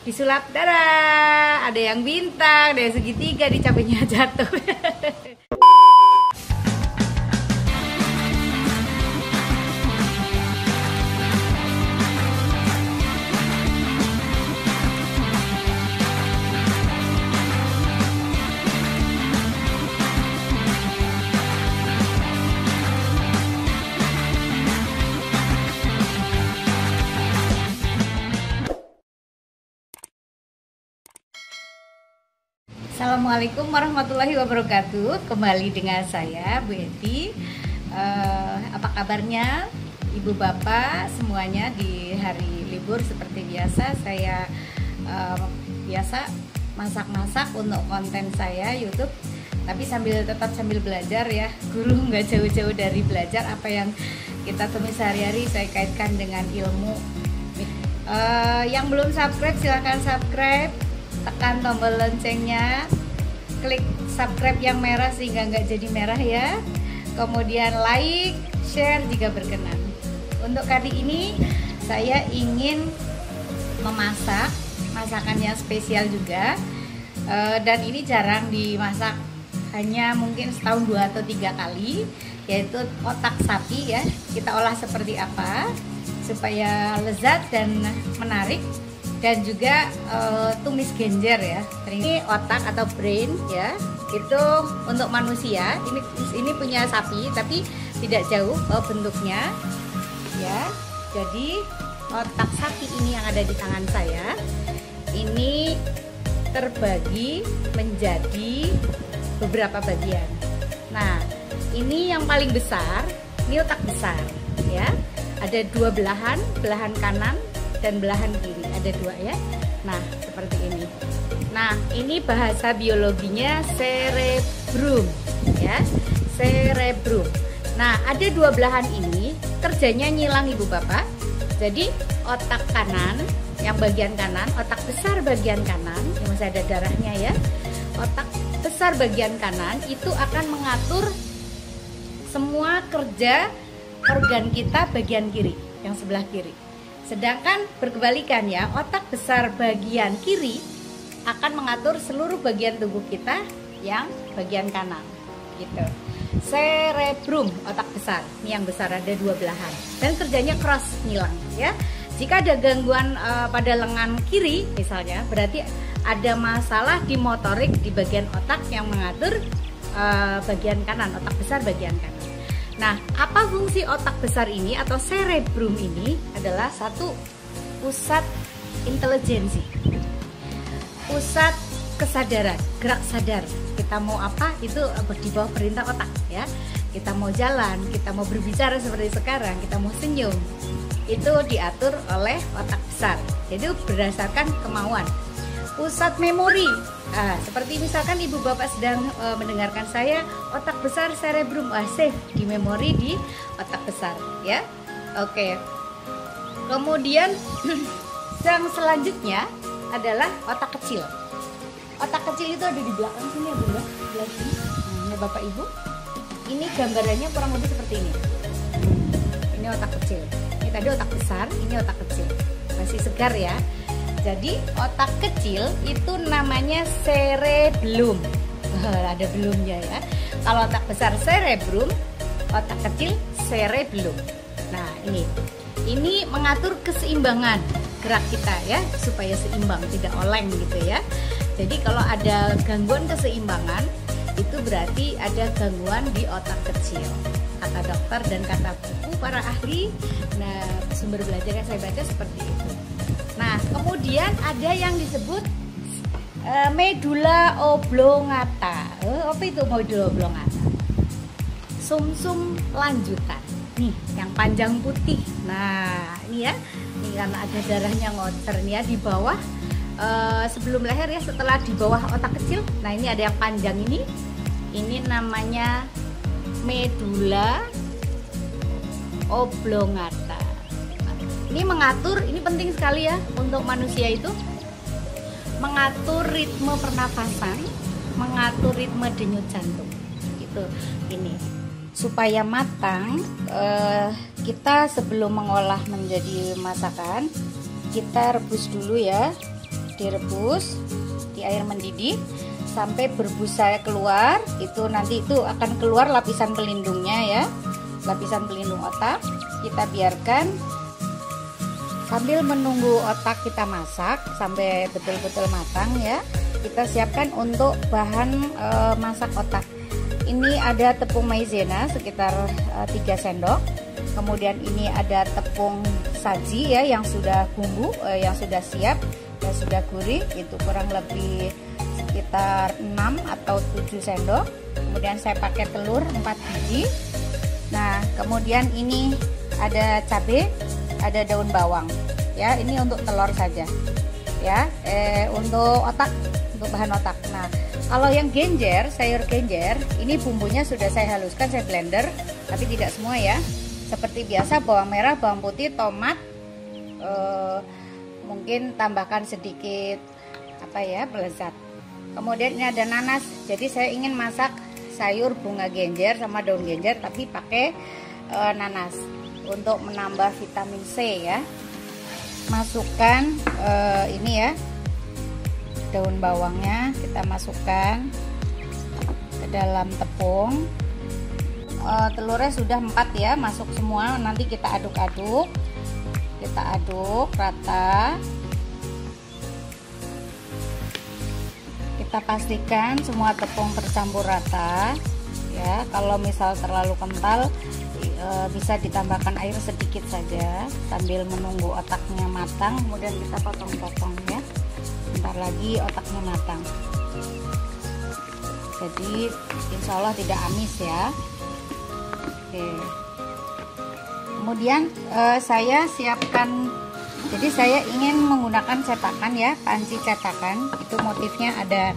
disulap, dadah, ada yang bintang, ada yang segitiga, di cabenya jatuh. Assalamualaikum warahmatullahi wabarakatuh. Kembali dengan saya Bu Eti. Apa kabarnya Ibu Bapak semuanya di hari libur? Seperti biasa saya biasa masak-masak untuk konten saya YouTube, tapi tetap sambil belajar ya. Guru nggak jauh-jauh dari belajar. Apa yang kita temui sehari-hari saya kaitkan dengan ilmu. Yang belum subscribe silahkan subscribe, tekan tombol loncengnya, klik subscribe yang merah sehingga nggak jadi merah ya. Kemudian like, share jika berkenan. Untuk kali ini saya ingin memasak masakan yang spesial juga, dan ini jarang dimasak, hanya mungkin setahun 2 atau 3 kali, yaitu otak sapi ya. Kita olah seperti apa supaya lezat dan menarik. Dan juga tumis genjer ya. Ini otak atau brain ya. Itu untuk manusia. Ini punya sapi tapi tidak jauh bentuknya ya. Jadi otak sapi ini yang ada di tangan saya ini terbagi menjadi beberapa bagian. Nah, ini yang paling besar, ini otak besar ya. Ada 2 belahan kanan dan belahan kiri, ada 2 ya. Nah, seperti ini. Nah, ini bahasa biologinya cerebrum ya, cerebrum. Nah, ada 2 belahan ini kerjanya nyilang Ibu Bapak. Jadi otak kanan, yang bagian kanan, otak besar bagian kanan, yang masih ada darahnya ya. Otak besar bagian kanan itu akan mengatur semua kerja organ kita bagian kiri, yang sebelah kiri. Sedangkan berkebalikan ya, otak besar bagian kiri akan mengatur seluruh bagian tubuh kita yang bagian kanan gitu. Cerebrum, otak besar, ini yang besar, ada 2 belahan dan kerjanya cross, nyilang ya. Jika ada gangguan pada lengan kiri misalnya, berarti ada masalah di motorik di bagian otak yang mengatur bagian kanan, otak besar bagian kanan. Nah, apa fungsi otak besar ini atau cerebrum ini? Adalah satu, pusat intelijensi, pusat kesadaran, gerak sadar. Kita mau apa itu di bawah perintah otak ya. Kita mau jalan, kita mau berbicara seperti sekarang, kita mau senyum, itu diatur oleh otak besar. Jadi berdasarkan kemauan. Pusat memori, nah, seperti misalkan Ibu Bapak sedang mendengarkan saya, otak besar cerebrum, save di memori di otak besar ya. Oke. Kemudian yang selanjutnya adalah otak kecil. Otak kecil itu ada di belakang sini ya Bunda, sebelah sini. Nah, Bapak Ibu, ini gambarannya kurang lebih seperti ini. Ini otak kecil. Ini tadi otak besar, ini otak kecil. Masih segar ya. Jadi otak kecil itu namanya cerebellum. Ada belumnya ya. Kalau otak besar cerebrum, otak kecil cerebellum. Nah, ini mengatur keseimbangan gerak kita ya, supaya seimbang, tidak oleng gitu ya. Jadi kalau ada gangguan keseimbangan, itu berarti ada gangguan di otak kecil, kata dokter dan kata buku para ahli. Nah, sumber belajar yang saya baca seperti itu. Nah, kemudian ada yang disebut medula oblongata. Apa itu medula oblongata? Sumsum lanjutan. Nih, yang panjang putih. Nah, ini ya. Ini karena ada darahnya ngocer nih ya di bawah, sebelum leher ya, setelah di bawah otak kecil. Nah, ini ada yang panjang ini. Ini namanya medula oblongata. Ini mengatur, ini penting sekali ya untuk manusia itu, mengatur ritme pernafasan, mengatur ritme denyut jantung. Gitu. Ini supaya matang, kita sebelum mengolah menjadi masakan, kita rebus dulu ya direbus di air mendidih sampai berbusa keluar. Itu nanti itu akan keluar lapisan pelindungnya ya, lapisan pelindung otak. Kita biarkan sambil menunggu otak kita masak sampai betul-betul matang ya. Kita siapkan untuk bahan masak otak. Ini ada tepung maizena sekitar 3 sendok. Kemudian ini ada tepung saji ya yang sudah bumbu, yang sudah siap dan sudah gurih, itu kurang lebih sekitar 6 atau 7 sendok. Kemudian saya pakai telur 4 biji. Nah, kemudian ini ada cabai, ada daun bawang. Ya, ini untuk telur saja. Ya, untuk otak, untuk bahan otak. Nah, kalau yang genjer, sayur genjer, ini bumbunya sudah saya haluskan, saya blender, tapi tidak semua ya. Seperti biasa bawang merah, bawang putih, tomat, mungkin tambahkan sedikit apa ya, pelezat. Kemudian ini ada nanas. Jadi saya ingin masak sayur bunga genjer sama daun genjer tapi pakai nanas untuk menambah vitamin C ya. Masukkan ini ya, daun bawangnya kita masukkan ke dalam tepung. Telurnya sudah 4 ya, masuk semua. Nanti kita aduk-aduk, kita aduk rata. Kita pastikan semua tepung tercampur rata ya. Kalau misal terlalu kental bisa ditambahkan air sedikit saja sambil menunggu otaknya matang. Kemudian kita potong-potong ya. Bentar lagi otaknya matang. Jadi insya Allah tidak amis ya. Oke. Kemudian saya siapkan, jadi saya ingin menggunakan cetakan ya, panci cetakan. Itu motifnya ada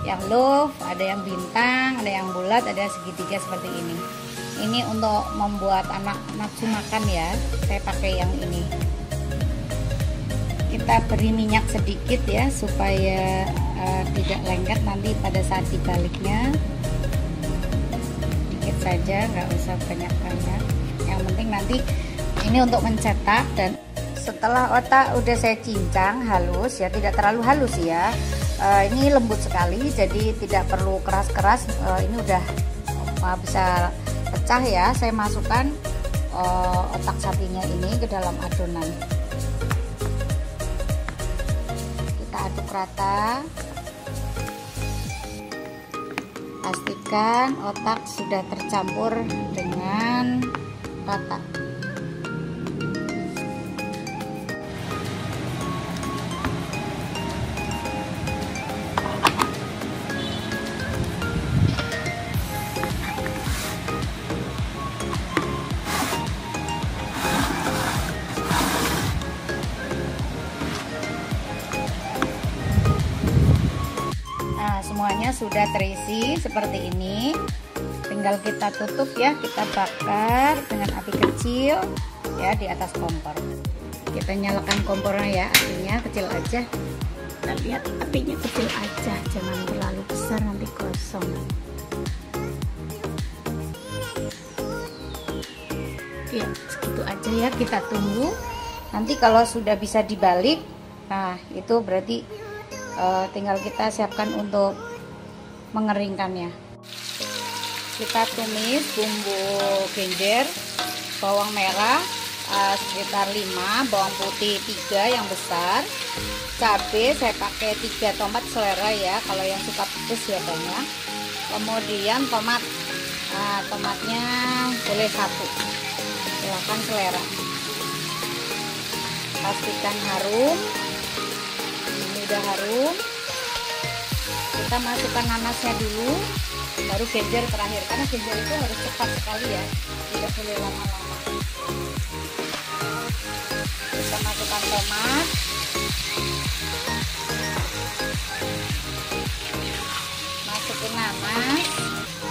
yang love, ada yang bintang, ada yang bulat, ada segitiga seperti ini. Ini untuk membuat anak nafsu makan ya. Saya pakai yang ini. Kita beri minyak sedikit ya supaya tidak lengket nanti pada saat dibaliknya. Sedikit saja, nggak usah banyak-banyak. Yang penting nanti ini untuk mencetak. Dan setelah otak udah saya cincang halus ya, tidak terlalu halus ya. Ini lembut sekali, jadi tidak perlu keras-keras. Ini udah bisa pecah ya. Saya masukkan otak sapinya ini ke dalam adonan. Kita aduk rata. Pastikan otak sudah tercampur dengan rata. Semuanya sudah terisi seperti ini, tinggal kita tutup ya, kita bakar dengan api kecil ya di atas kompor. Kita nyalakan kompornya ya, apinya kecil aja. Kita lihat apinya kecil aja, jangan terlalu besar nanti gosong. Ya segitu aja ya, kita tunggu. Nanti kalau sudah bisa dibalik, nah itu berarti tinggal kita siapkan untuk mengeringkannya. Kita tumis bumbu genjer, bawang merah sekitar 5, bawang putih 3 yang besar, cabai saya pakai 3, tomat selera ya, kalau yang suka pedas ya banyak. Kemudian tomat, tomatnya boleh 1, silakan selera. Pastikan harum. Ini udah harum. Kita masukkan nanasnya dulu, baru genjer terakhir, karena genjer itu harus cepat sekali ya, tidak boleh lama-lama. Kita masukkan tomat, masukin nanas,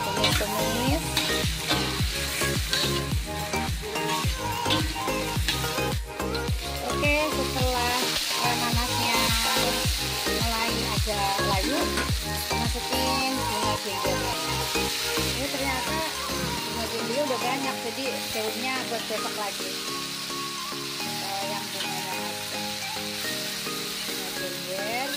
tumis-tumis. Oke, setelah nanasnya mulai agak layu, masukin bunga genjernya. Ini ternyata bunga genjernya udah banyak, jadi daunnya buat besok lagi. Yang bunganya bunga genjer.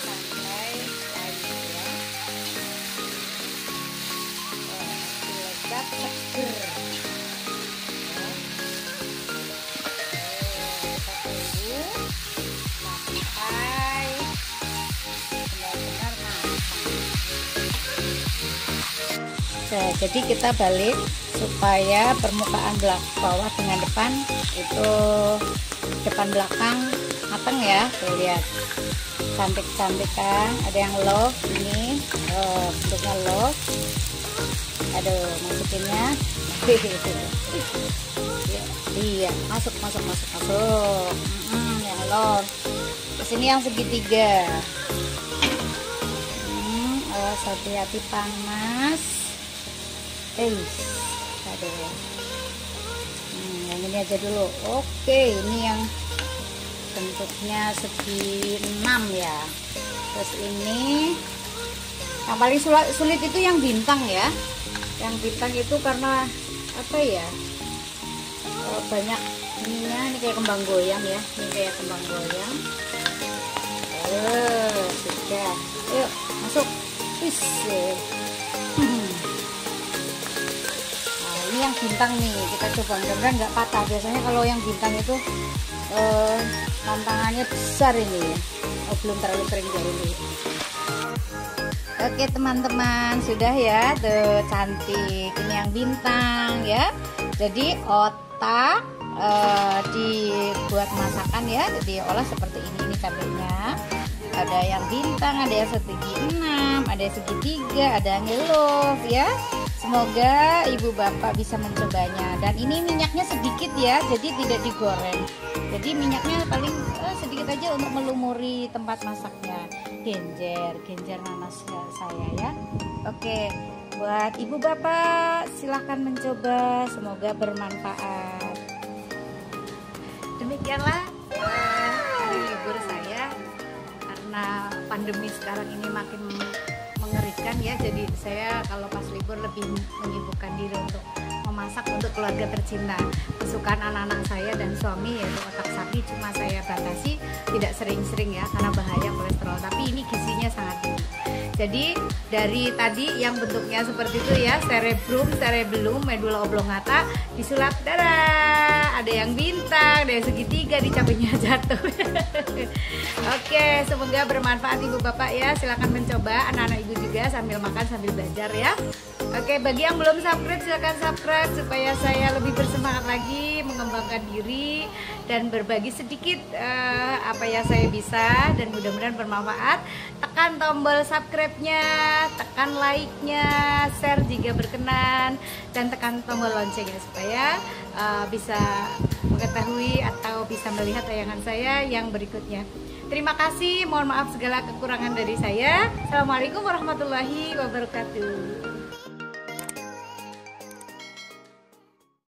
Nah, jadi kita balik supaya permukaan bawah dengan depan itu depan belakang matang ya. Tuh lihat, cantik-cantik kan. Ada yang love ini, bentuknya love. Aduh, masukinnya. Iya, masuk. Yang love. Kesini yang segitiga. Hati-hati panas. Aduh. Yang ini aja dulu. Oke, ini yang bentuknya segi 6 ya. Terus ini yang paling sulit itu yang bintang ya. Yang bintang itu karena apa ya? Banyak ininya, ini kayak kembang goyang ya. Ini kayak kembang goyang. Sudah. Ayo, masuk. Nah, ini yang bintang nih, kita coba, mudah-mudahan nggak patah. Biasanya kalau yang bintang itu tantangannya besar ini ya. Belum terlalu kering dahulu. Oke teman-teman, sudah ya, tuh cantik. Ini yang bintang ya. Jadi otak dibuat masakan ya, diolah seperti ini cabenya. Ada yang bintang, ada yang segi 6, ada yang segitiga, ada yang love ya. Semoga ibu bapak bisa mencobanya. Dan ini minyaknya sedikit ya, jadi tidak digoreng. Jadi minyaknya paling sedikit aja untuk melumuri tempat masaknya. Genjer nanas saya ya. Oke, buat ibu bapak silahkan mencoba, semoga bermanfaat. Demikianlah hari libur saya. Karena pandemi sekarang ini makin mengerikan ya, jadi saya kalau pas libur lebih menyibukkan diri untuk memasak untuk keluarga tercinta, kesukaan anak-anak saya dan suami, yaitu otak sapi. Cuma saya batasi tidak sering-sering ya, karena bahaya kolesterol, tapi ini gizinya sangat tinggi. Jadi dari tadi yang bentuknya seperti itu ya, cerebellum, medula oblongata, disulap darah, ada yang bintang, ada yang segitiga, di cabenya jatuh. Oke, semoga bermanfaat ibu bapak ya. Silakan mencoba, anak-anak ibu juga, sambil makan sambil belajar ya. Oke, bagi yang belum subscribe silakan subscribe supaya saya lebih bersemangat lagi mengembangkan diri dan berbagi sedikit apa yang saya bisa, dan mudah-mudahan bermanfaat. Tekan tombol subscribe-nya, tekan like-nya, share jika berkenan, dan tekan tombol loncengnya supaya bisa mengetahui atau bisa melihat tayangan saya yang berikutnya. Terima kasih, mohon maaf segala kekurangan dari saya. Assalamualaikum warahmatullahi wabarakatuh.